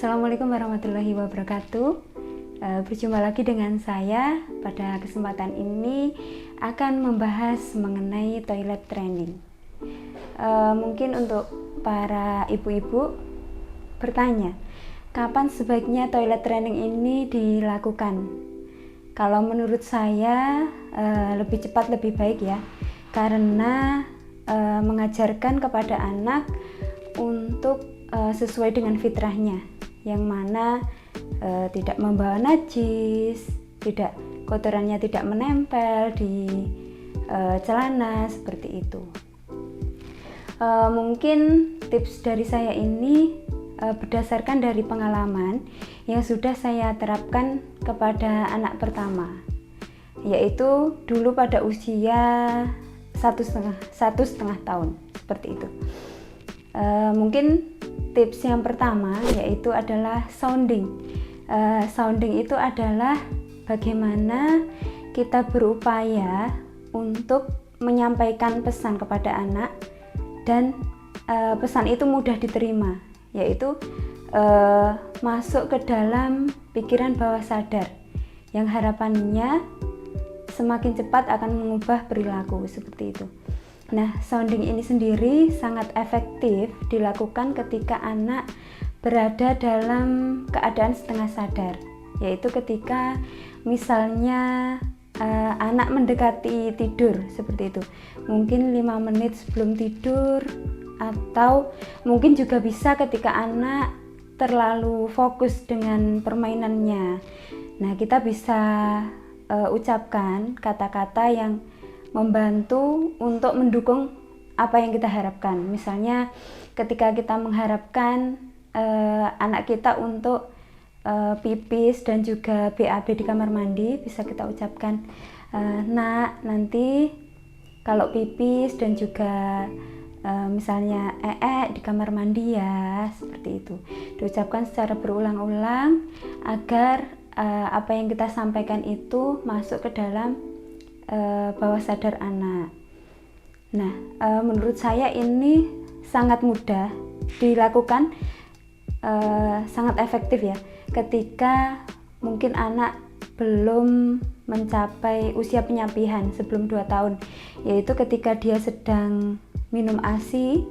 Assalamualaikum warahmatollahi wabarakatuh. Berjumpa lagi dengan saya. Pada kesempatan ini akan membahas mengenai toilet training. Mungkin untuk para ibu-ibu bertanya, kapan sebaiknya toilet training ini dilakukan? Kalau menurut saya lebih cepat lebih baik ya, karena mengajarkan kepada anak untuk sesuai dengan fitrahnya, yang mana tidak membawa najis, kotorannya tidak menempel di celana seperti itu. Mungkin tips dari saya ini berdasarkan dari pengalaman yang sudah saya terapkan kepada anak pertama, yaitu dulu pada usia 1,5 tahun seperti itu. Mungkin tips yang pertama yaitu adalah sounding. Sounding itu adalah bagaimana kita berupaya untuk menyampaikan pesan kepada anak dan pesan itu mudah diterima, yaitu masuk ke dalam pikiran bawah sadar yang harapannya semakin cepat akan mengubah perilaku seperti itu. Nah, sounding ini sendiri sangat efektif dilakukan ketika anak berada dalam keadaan setengah sadar, yaitu ketika misalnya anak mendekati tidur seperti itu, mungkin 5 menit sebelum tidur, atau mungkin juga bisa ketika anak terlalu fokus dengan permainannya. Nah, kita bisa ucapkan kata-kata yang membantu untuk mendukung apa yang kita harapkan. Misalnya ketika kita mengharapkan anak kita untuk pipis dan juga BAB di kamar mandi, bisa kita ucapkan, nak, nanti kalau pipis dan juga misalnya di kamar mandi ya, seperti itu. Diucapkan secara berulang-ulang agar apa yang kita sampaikan itu masuk ke dalam bawah sadar anak. Nah, menurut saya ini sangat mudah dilakukan, sangat efektif ya, ketika mungkin anak belum mencapai usia penyampihan sebelum 2 tahun, yaitu ketika dia sedang minum ASI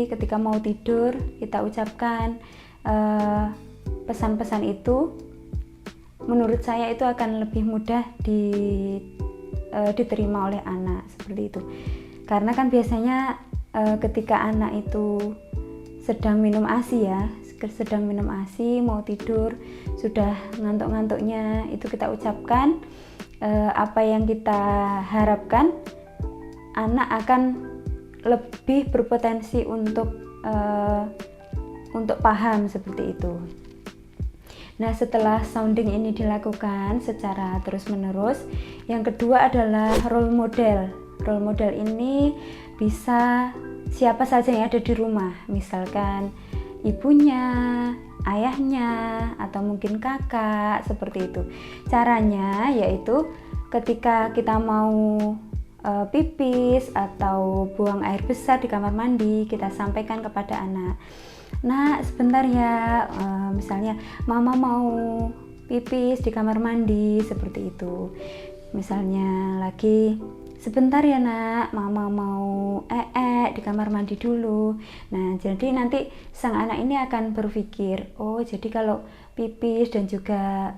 ketika mau tidur, kita ucapkan pesan-pesan itu. Menurut saya itu akan lebih mudah diterima oleh anak seperti itu. Karena kan biasanya ketika anak itu sedang minum ASI mau tidur, sudah ngantuk-ngantuknya, itu kita ucapkan apa yang kita harapkan, anak akan lebih berpotensi untuk paham seperti itu. Nah, setelah sounding ini dilakukan secara terus-menerus, yang kedua adalah role model. Role model ini bisa siapa saja yang ada di rumah, misalkan ibunya, ayahnya, atau mungkin kakak, seperti itu. Caranya yaitu ketika kita mau pipis atau buang air besar di kamar mandi, kita sampaikan kepada anak, "Nak, sebentar ya, misalnya mama mau pipis di kamar mandi," seperti itu. Misalnya lagi, "Sebentar ya nak, mama mau di kamar mandi dulu." Nah, jadi nanti sang anak ini akan berpikir, oh jadi kalau pipis dan juga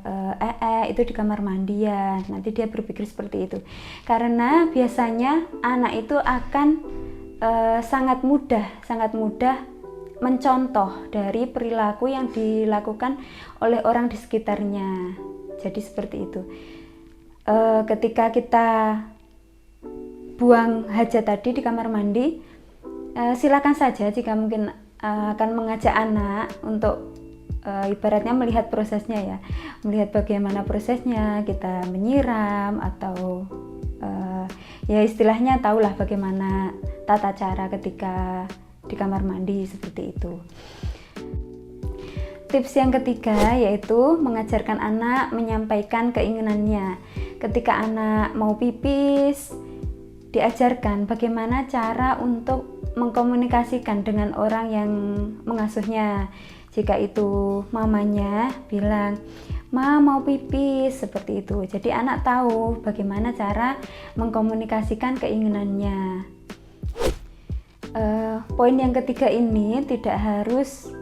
itu di kamar mandi ya. Nanti dia berpikir seperti itu. Karena biasanya anak itu akan sangat mudah mencontoh dari perilaku yang dilakukan oleh orang di sekitarnya. Jadi seperti itu. Ketika kita buang hajat tadi di kamar mandi, silakan saja jika mungkin akan mengajak anak untuk ibaratnya melihat prosesnya ya, melihat bagaimana prosesnya, kita menyiram atau ya istilahnya tahulah bagaimana tata cara ketika di kamar mandi seperti itu. Tips yang ketiga yaitu mengajarkan anak menyampaikan keinginannya. Ketika anak mau pipis, diajarkan bagaimana cara untuk mengkomunikasikan dengan orang yang mengasuhnya. Jika itu mamanya bilang, "Ma mau pipis," seperti itu. Jadi anak tahu bagaimana cara mengkomunikasikan keinginannya. Poin yang ketiga ini tidak harus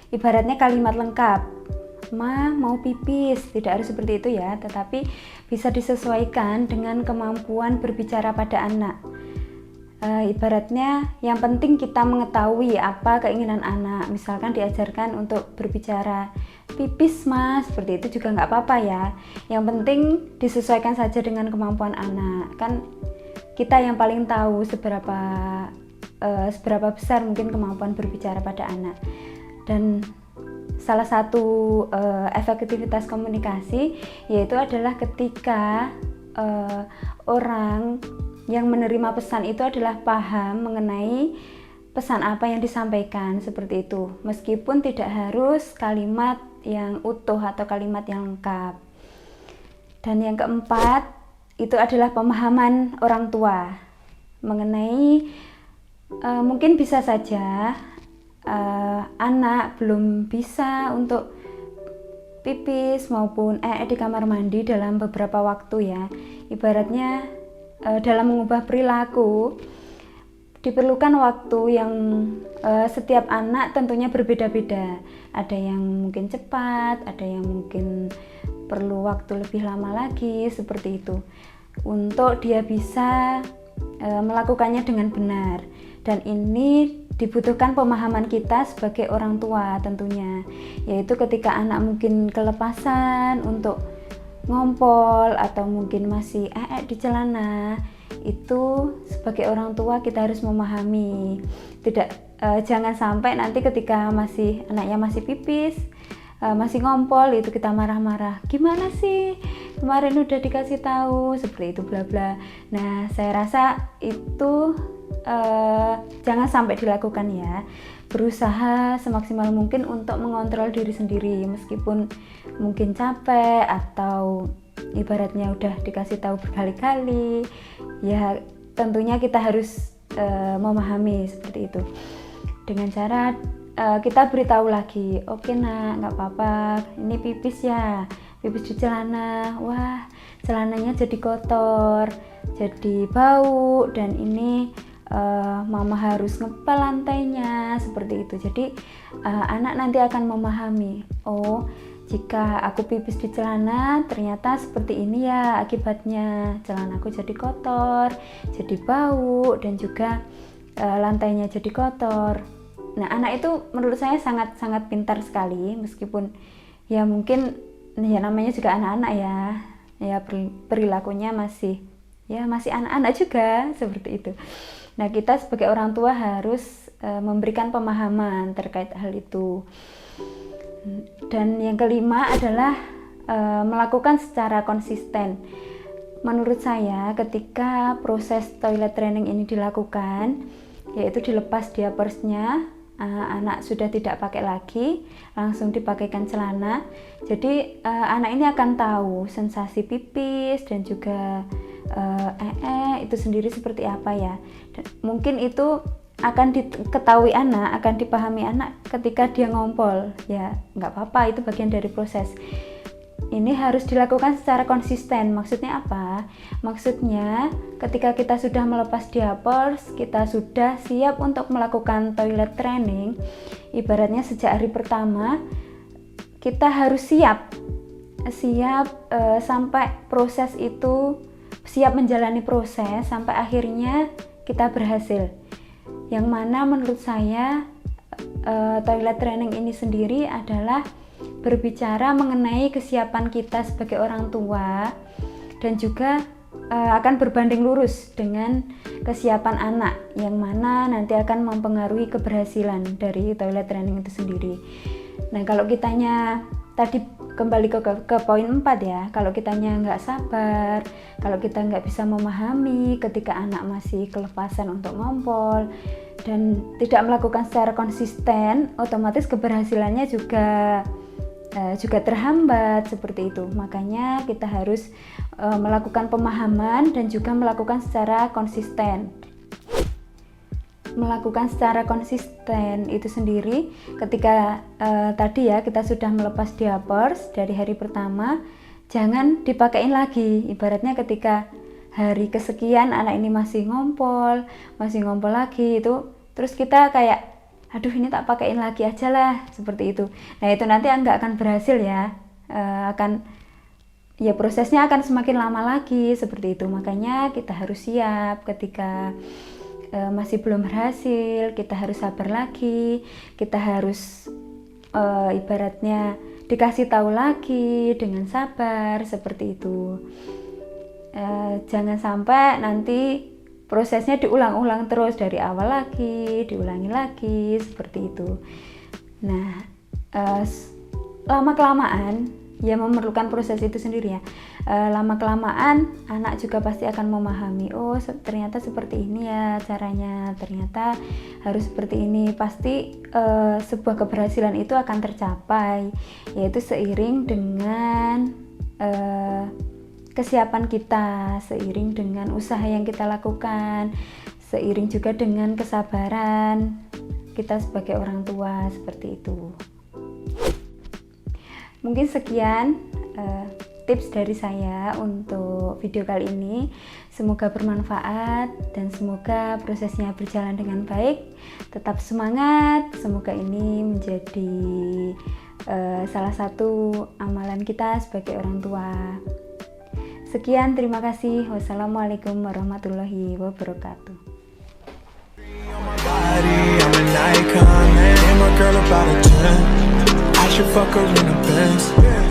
ibaratnya kalimat lengkap, "Ma mau pipis," tidak harus seperti itu ya, tetapi bisa disesuaikan dengan kemampuan berbicara pada anak. Ibaratnya yang penting kita mengetahui apa keinginan anak. Misalkan diajarkan untuk berbicara, "Pipis mas," seperti itu juga nggak apa-apa ya. Yang penting disesuaikan saja dengan kemampuan anak. Kan kita yang paling tahu seberapa besar mungkin kemampuan berbicara pada anak. Dan salah satu efektivitas komunikasi yaitu adalah ketika orang yang menerima pesan itu adalah paham mengenai pesan apa yang disampaikan, seperti itu. Meskipun tidak harus kalimat yang utuh atau kalimat yang lengkap. Dan yang keempat, itu adalah pemahaman orang tua mengenai mungkin bisa saja anak belum bisa untuk pipis maupun di kamar mandi dalam beberapa waktu ya. Ibaratnya dalam mengubah perilaku diperlukan waktu yang setiap anak tentunya berbeda-beda. Ada yang mungkin cepat, ada yang mungkin perlu waktu lebih lama lagi, seperti itu, untuk dia bisa melakukannya dengan benar. Dan ini dibutuhkan pemahaman kita sebagai orang tua tentunya, yaitu ketika anak mungkin kelepasan untuk ngompol atau mungkin masih di celana, itu sebagai orang tua kita harus memahami. Jangan sampai nanti ketika anaknya masih pipis, masih ngompol, itu kita marah-marah, "Gimana sih, kemarin udah dikasih tahu," seperti itu bla bla. Nah, saya rasa itu jangan sampai dilakukan ya. Berusaha semaksimal mungkin untuk mengontrol diri sendiri, meskipun mungkin capek atau ibaratnya udah dikasih tahu berkali-kali ya, tentunya kita harus memahami seperti itu dengan cara kita beritahu lagi, "Oke nak, nggak apa-apa, ini pipis ya, pipis di celana, wah celananya jadi kotor, jadi bau, dan ini mama harus ngepel lantainya," seperti itu. Jadi anak nanti akan memahami, "Oh, jika aku pipis di celana ternyata seperti ini ya akibatnya, celanaku jadi kotor, jadi bau, dan juga lantainya jadi kotor." Nah, anak itu menurut saya sangat-sangat pintar sekali, meskipun ya mungkin ya namanya juga anak-anak ya perilakunya masih anak-anak juga, seperti itu. Nah, kita sebagai orang tua harus memberikan pemahaman terkait hal itu. Dan yang kelima adalah melakukan secara konsisten. Menurut saya ketika proses toilet training ini dilakukan, yaitu dilepas diapersnya, anak sudah tidak pakai lagi, langsung dipakaikan celana. Jadi anak ini akan tahu sensasi pipis dan juga itu sendiri seperti apa ya. Dan mungkin itu akan diketahui anak, akan dipahami anak ketika dia ngompol. Ya nggak apa-apa, itu bagian dari proses. Ini harus dilakukan secara konsisten. Maksudnya apa? Maksudnya ketika kita sudah melepas diapers, kita sudah siap untuk melakukan toilet training. Ibaratnya sejak hari pertama kita harus siap sampai proses itu, siap menjalani proses sampai akhirnya kita berhasil. Yang mana menurut saya toilet training ini sendiri adalah berbicara mengenai kesiapan kita sebagai orang tua, dan juga akan berbanding lurus dengan kesiapan anak, yang mana nanti akan mempengaruhi keberhasilan dari toilet training itu sendiri. Nah, kalau kitanya tadi kembali ke poin 4 ya, kalau kitanya nggak sabar, kalau kita nggak bisa memahami ketika anak masih kelepasan untuk ngompol dan tidak melakukan secara konsisten, otomatis keberhasilannya juga terhambat, seperti itu. Makanya kita harus melakukan pemahaman dan juga melakukan secara konsisten. melakukan secara konsisten itu sendiri. Ketika tadi ya kita sudah melepas diapers dari hari pertama, jangan dipakein lagi. Ibaratnya ketika hari kesekian anak ini masih ngompol lagi itu, terus kita kayak aduh ini tak pakein lagi aja lah, seperti itu. Nah itu nanti nggak akan berhasil ya, prosesnya akan semakin lama lagi seperti itu. Makanya kita harus siap ketika masih belum berhasil, kita harus sabar lagi, kita harus ibaratnya dikasih tahu lagi dengan sabar seperti itu. Jangan sampai nanti prosesnya diulang-ulang terus dari awal lagi, diulangi lagi seperti itu. Nah, lama-kelamaan ya memerlukan proses itu sendiri ya. Lama-kelamaan anak juga pasti akan memahami, oh ternyata seperti ini ya caranya, ternyata harus seperti ini. Pasti sebuah keberhasilan itu akan tercapai, yaitu seiring dengan kesiapan kita, seiring dengan usaha yang kita lakukan, seiring juga dengan kesabaran kita sebagai orang tua, seperti itu. Mungkin sekian tips dari saya untuk video kali ini. Semoga bermanfaat dan semoga prosesnya berjalan dengan baik. Tetap semangat, semoga ini menjadi salah satu amalan kita sebagai orang tua. Sekian, terima kasih. Wassalamualaikum warahmatullahi wabarakatuh. I should fuck her in the Benz.